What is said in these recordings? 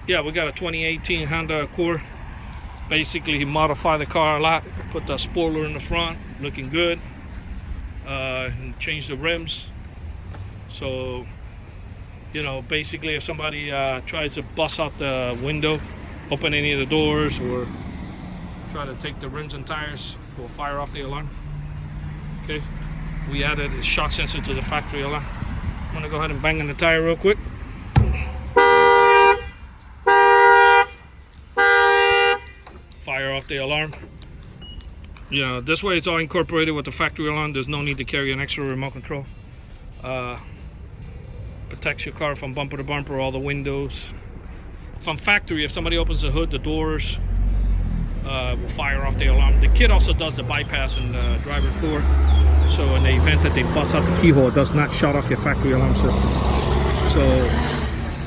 Yeah, we got a 2018 Honda Accord. Basically, he modified the car a lot. Put the spoiler in the front, looking good. And changed the rims. So, you know, basically, if somebody tries to bust out the window, open any of the doors, or try to take the rims and tires, we'll fire off the alarm. Okay. We added a shock sensor to the factory alarm. I'm gonna go ahead and bang on the tire real quick. Fire off the alarm. You know, this way it's all incorporated with the factory alarm. There's no need to carry an extra remote control. Protects your car from bumper to bumper, all the windows. From factory, if somebody opens the hood, the doors will fire off the alarm. The kit also does the bypass in the driver's door. So in the event that they bust out the keyhole, it does not shut off your factory alarm system. So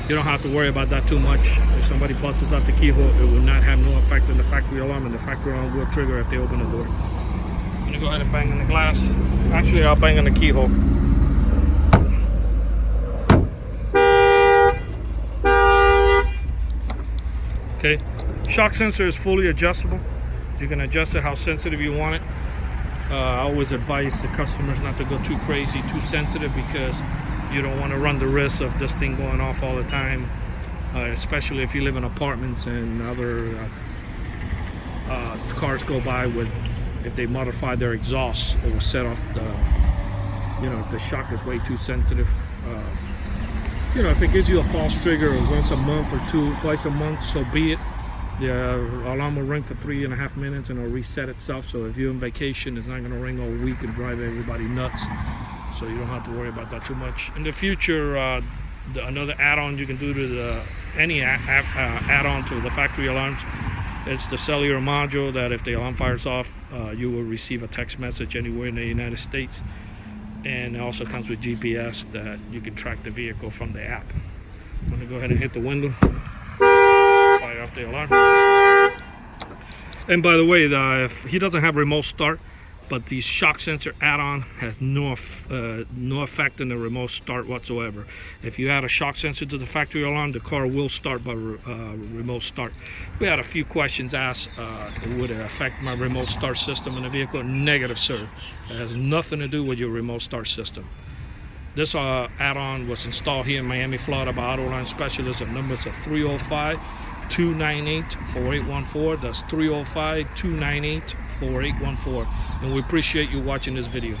you don't have to worry about that too much. If somebody busts out the keyhole, it will not have no effect on the factory alarm, and the factory alarm will trigger if they open the door. I'm gonna go ahead and bang on the glass. Actually, I'll bang on the keyhole. Okay, shock sensor is fully adjustable. You can adjust it how sensitive you want it. I always advise the customers not to go too crazy, too sensitive, because you don't want to run the risk of this thing going off all the time, especially if you live in apartments and other cars go by with, if they modify their exhaust, it will set off the, you know, if the shock is way too sensitive. You know, if it gives you a false trigger once a month or twice a month, so be it. The alarm will ring for 3.5 minutes and it'll reset itself. So if you're on vacation, it's not going to ring all week and drive everybody nuts. So you don't have to worry about that too much. In the future, another add-on you can do to any add-on to the factory alarms, it's the cellular module that if the alarm fires off, you will receive a text message anywhere in the United States. And it also comes with GPS that you can track the vehicle from the app. I'm going to go ahead and hit the window. Fire off the alarm. And by the way, if he doesn't have remote start, but the shock sensor add-on has no effect on the remote start whatsoever. If you add a shock sensor to the factory alarm, the car will start by remote start. We had a few questions asked, would it affect my remote start system in the vehicle? Negative, sir. It has nothing to do with your remote start system. This add-on was installed here in Miami, Florida by Autoline Specialists. The numbers are 305-298-4814. That's 305-298-4814. And we appreciate you watching this video.